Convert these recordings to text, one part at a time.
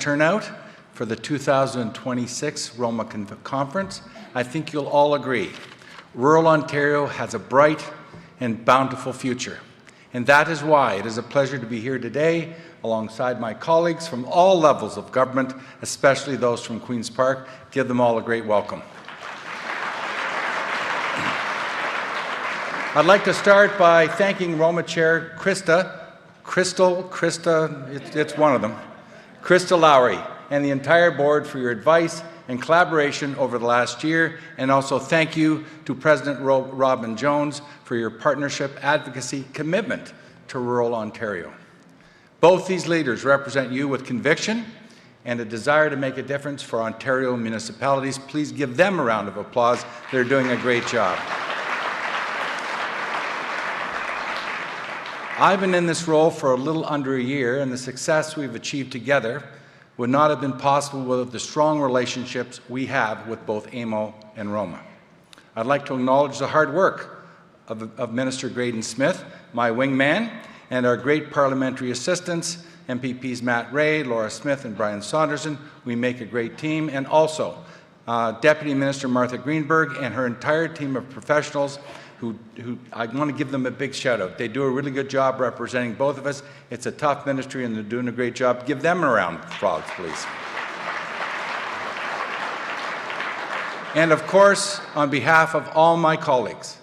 turnout for the 2026 ROMA Conference. I think you'll all agree. Rural Ontario has a bright and bountiful future. And that is why it is a pleasure to be here today alongside my colleagues from all levels of government, especially those from Queen's Park. Give them all a great welcome. I'd like to start by thanking ROMA Chair it's one of them, Krista Lowry, and the entire board for your advice and collaboration over the last year, and also thank you to President Robin Jones for your partnership, advocacy, commitment to rural Ontario. Both these leaders represent you with conviction and a desire to make a difference for Ontario municipalities. Please give them a round of applause. They're doing a great job. I've been in this role for a little under a year, and the success we've achieved together would not have been possible without the strong relationships we have with both AMO and ROMA. I'd like to acknowledge the hard work of Minister Graydon Smith, my wingman, and our great parliamentary assistants, MPPs Matt Ray, Laura Smith, and Brian Saunderson. We make a great team, and also Deputy Minister Martha Greenberg and her entire team of professionals who I want to give them a big shout out. They do a really good job representing both of us. It's a tough ministry and they're doing a great job. Give them a round of applause, please. And of course, on behalf of all my colleagues,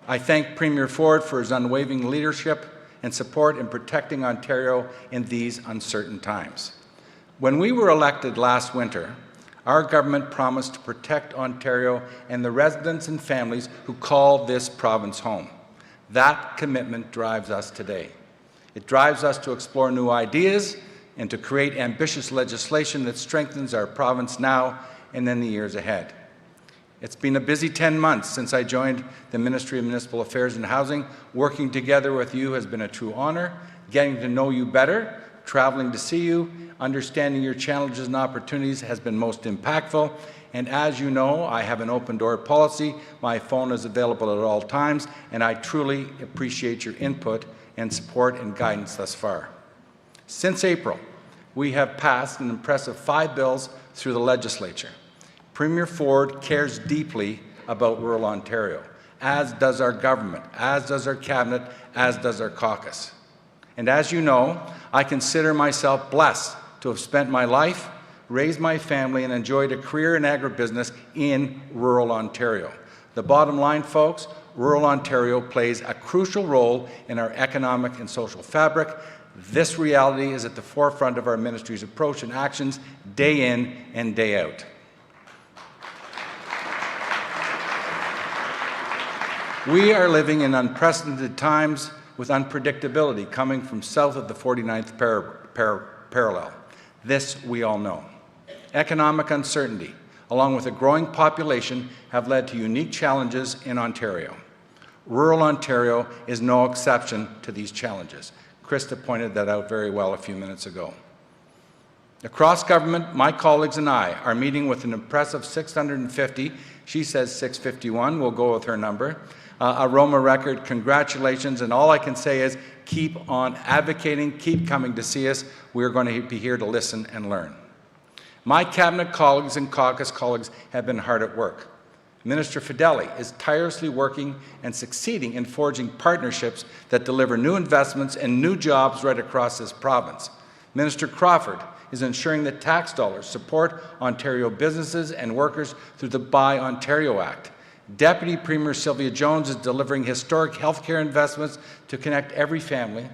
I thank Premier Ford for his unwavering leadership and support in protecting Ontario in these uncertain times. When we were elected last winter, our government promised to protect Ontario and the residents and families who call this province home. That commitment drives us today. It drives us to explore new ideas and to create ambitious legislation that strengthens our province now and in the years ahead. It's been a busy 10 months since I joined the Ministry of Municipal Affairs and Housing. Working together with you has been a true honor. Getting to know you better, traveling to see you, understanding your challenges and opportunities has been most impactful. And as you know, I have an open door policy. My phone is available at all times, and I truly appreciate your input and support and guidance thus far. Since April, we have passed an impressive 5 bills through the legislature. Premier Ford cares deeply about rural Ontario, as does our government, as does our cabinet, as does our caucus. And as you know, I consider myself blessed to have spent my life, raised my family, and enjoyed a career in agribusiness in rural Ontario. The bottom line, folks, rural Ontario plays a crucial role in our economic and social fabric. This reality is at the forefront of our ministry's approach and actions day in and day out. We are living in unprecedented times with unpredictability coming from south of the 49th parallel. This we all know. Economic uncertainty, along with a growing population, have led to unique challenges in Ontario. Rural Ontario is no exception to these challenges. Krista pointed that out very well a few minutes ago. Across government, my colleagues and I are meeting with an impressive 650, she says 651, we'll go with her number, a ROMA record. Congratulations, and all I can say is keep on advocating, keep coming to see us. We're going to be here to listen and learn. My cabinet colleagues and caucus colleagues have been hard at work. Minister Fedeli is tirelessly working and succeeding in forging partnerships that deliver new investments and new jobs right across this province. Minister Crawford is ensuring that tax dollars support Ontario businesses and workers through the Buy Ontario Act. Deputy Premier Sylvia Jones is delivering historic healthcare investments to connect every family,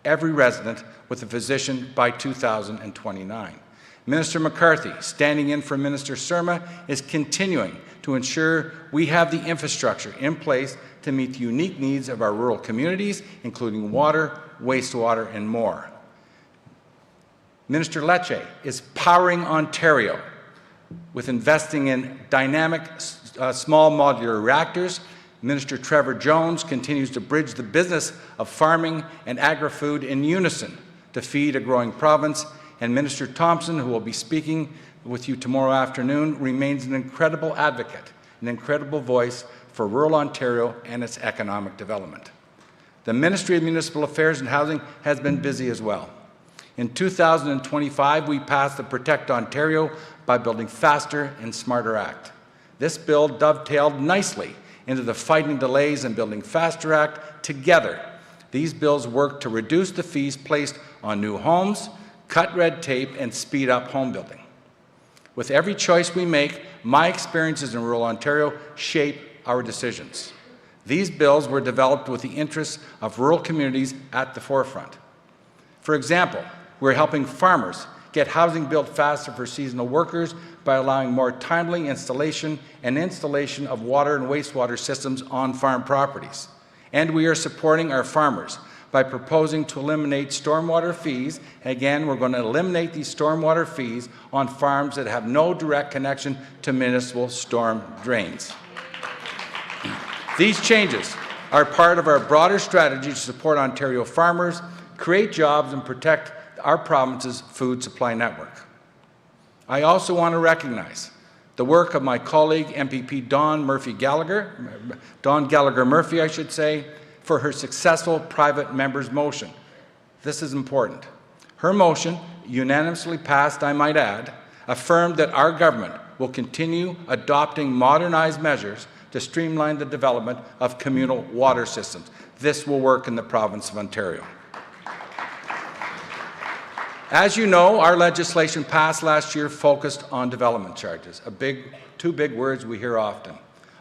every resident with a physician by 2029. Minister McCarthy, standing in for Minister Surma, is continuing to ensure we have the infrastructure in place to meet the unique needs of our rural communities, including water, wastewater, and more. Minister Lecce is powering Ontario with investing in dynamic small modular reactors. Minister Trevor Jones continues to bridge the business of farming and agri-food in unison to feed a growing province. And Minister Thompson, who will be speaking with you tomorrow afternoon, remains an incredible advocate, an incredible voice for rural Ontario and its economic development. The Ministry of Municipal Affairs and Housing has been busy as well. In 2025, we passed the Protect Ontario by Building Faster and Smarter Act. This bill dovetailed nicely into the Fighting Delays and Building Faster Act. Together, these bills work to reduce the fees placed on new homes, cut red tape, and speed up home building. With every choice we make, my experiences in rural Ontario shape our decisions. These bills were developed with the interests of rural communities at the forefront. For example, we're helping farmers get housing built faster for seasonal workers by allowing more timely installation of water and wastewater systems on farm properties. And we are supporting our farmers by proposing to eliminate stormwater fees. Again, we're going to eliminate these stormwater fees on farms that have no direct connection to municipal storm drains. These changes are part of our broader strategy to support Ontario farmers, create jobs, and protect our province's food supply network. I also want to recognize the work of my colleague, MPP Dawn Gallagher Murphy, for her successful private member's motion. This is important. Her motion, unanimously passed, I might add, affirmed that our government will continue adopting modernized measures to streamline the development of communal water systems. This will work in the province of Ontario. As you know, our legislation passed last year focused on development charges, two big words we hear often.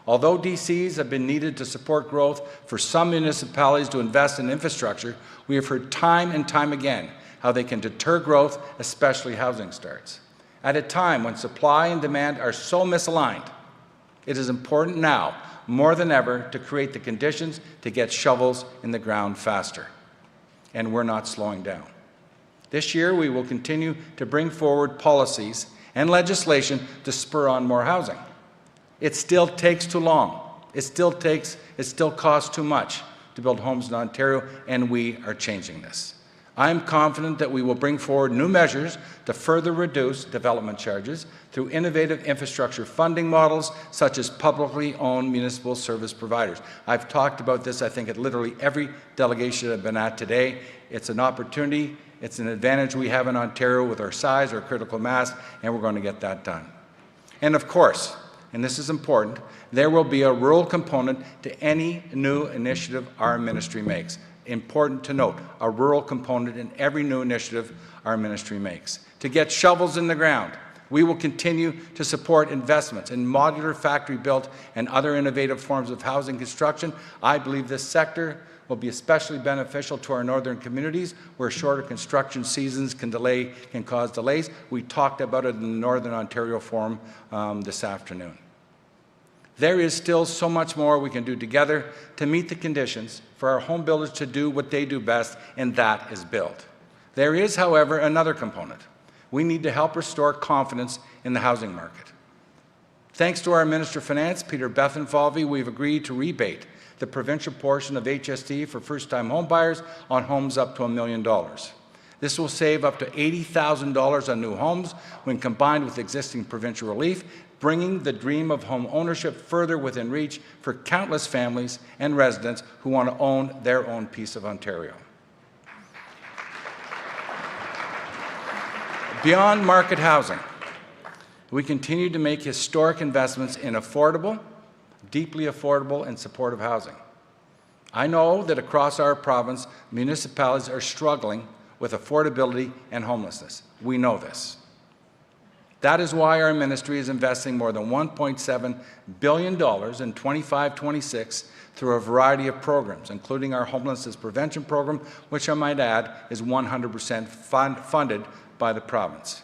Although DCs have been needed to support growth for some municipalities to invest in infrastructure, we have heard time and time again how they can deter growth, especially housing starts. At a time when supply and demand are so misaligned, it is important now, more than ever, to create the conditions to get shovels in the ground faster. And we're not slowing down. This year, we will continue to bring forward policies and legislation to spur on more housing. It still takes too long. It still costs too much to build homes in Ontario, and we are changing this. I am confident that we will bring forward new measures to further reduce development charges through innovative infrastructure funding models, such as publicly owned municipal service providers. I've talked about this, I think, at literally every delegation I've been at today. It's an opportunity. It's an advantage we have in Ontario with our size, our critical mass, and we're going to get that done. And of course, and this is important, there will be a rural component to any new initiative our ministry makes. Important to note, a rural component in every new initiative our ministry makes. To get shovels in the ground, we will continue to support investments in modular factory-built and other innovative forms of housing construction. I believe this sector will be especially beneficial to our northern communities where shorter construction seasons can cause delays. We talked about it in the Northern Ontario Forum this afternoon. There is still so much more we can do together to meet the conditions for our home builders to do what they do best, and that is build. There is, however, another component. We need to help restore confidence in the housing market. Thanks to our Minister of Finance, Peter Bethenfalvy, we've agreed to rebate the provincial portion of HST for first-time homebuyers on homes up to $1 million. This will save up to $80,000 on new homes when combined with existing provincial relief, bringing the dream of home ownership further within reach for countless families and residents who want to own their own piece of Ontario. Beyond market housing, we continue to make historic investments in affordable, deeply affordable and supportive housing. I know that across our province, municipalities are struggling with affordability and homelessness. We know this. That is why our ministry is investing more than $1.7 billion in 25-26 through a variety of programs, including our homelessness prevention program, which I might add is 100% funded by the province.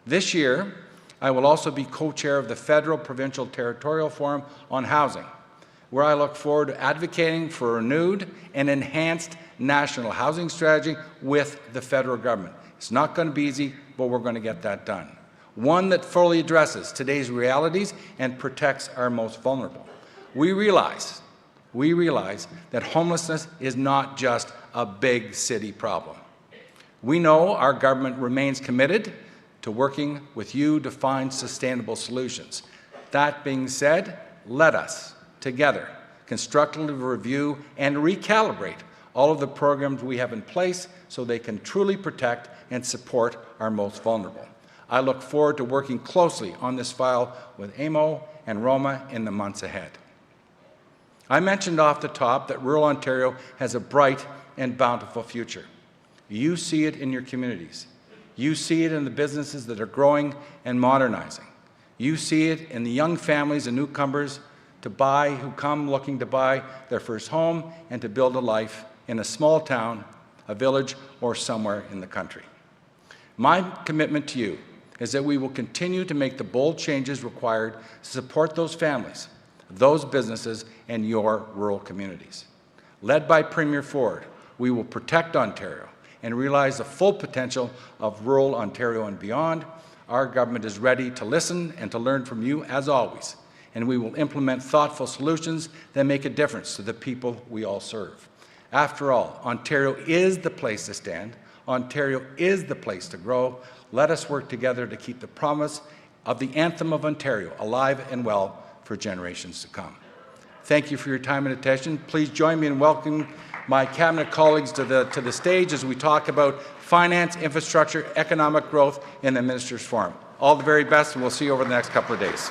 This year, I will also be co-chair of the Federal Provincial Territorial Forum on Housing, where I look forward to advocating for a renewed and enhanced national housing strategy with the federal government. It's not going to be easy, but we're going to get that done. One that fully addresses today's realities and protects our most vulnerable. We realize that homelessness is not just a big city problem. We know our government remains committed to working with you to find sustainable solutions. That being said, let us, together, constructively review and recalibrate all of the programs we have in place so they can truly protect and support our most vulnerable. I look forward to working closely on this file with AMO and ROMA in the months ahead. I mentioned off the top that rural Ontario has a bright and bountiful future. You see it in your communities. You see it in the businesses that are growing and modernizing. You see it in the young families and newcomers who come looking to buy their first home and to build a life in a small town, a village, or somewhere in the country. My commitment to you is that we will continue to make the bold changes required to support those families, those businesses, and your rural communities. Led by Premier Ford, we will protect Ontario and realize the full potential of rural Ontario and beyond. Our government is ready to listen and to learn from you as always, and we will implement thoughtful solutions that make a difference to the people we all serve. After all, Ontario is the place to stand. Ontario is the place to grow. Let us work together to keep the promise of the anthem of Ontario alive and well for generations to come. Thank you for your time and attention. Please join me in welcoming my Cabinet colleagues to the stage as we talk about finance, infrastructure, economic growth in the Ministers' Forum. All the very best, and we'll see you over the next couple of days.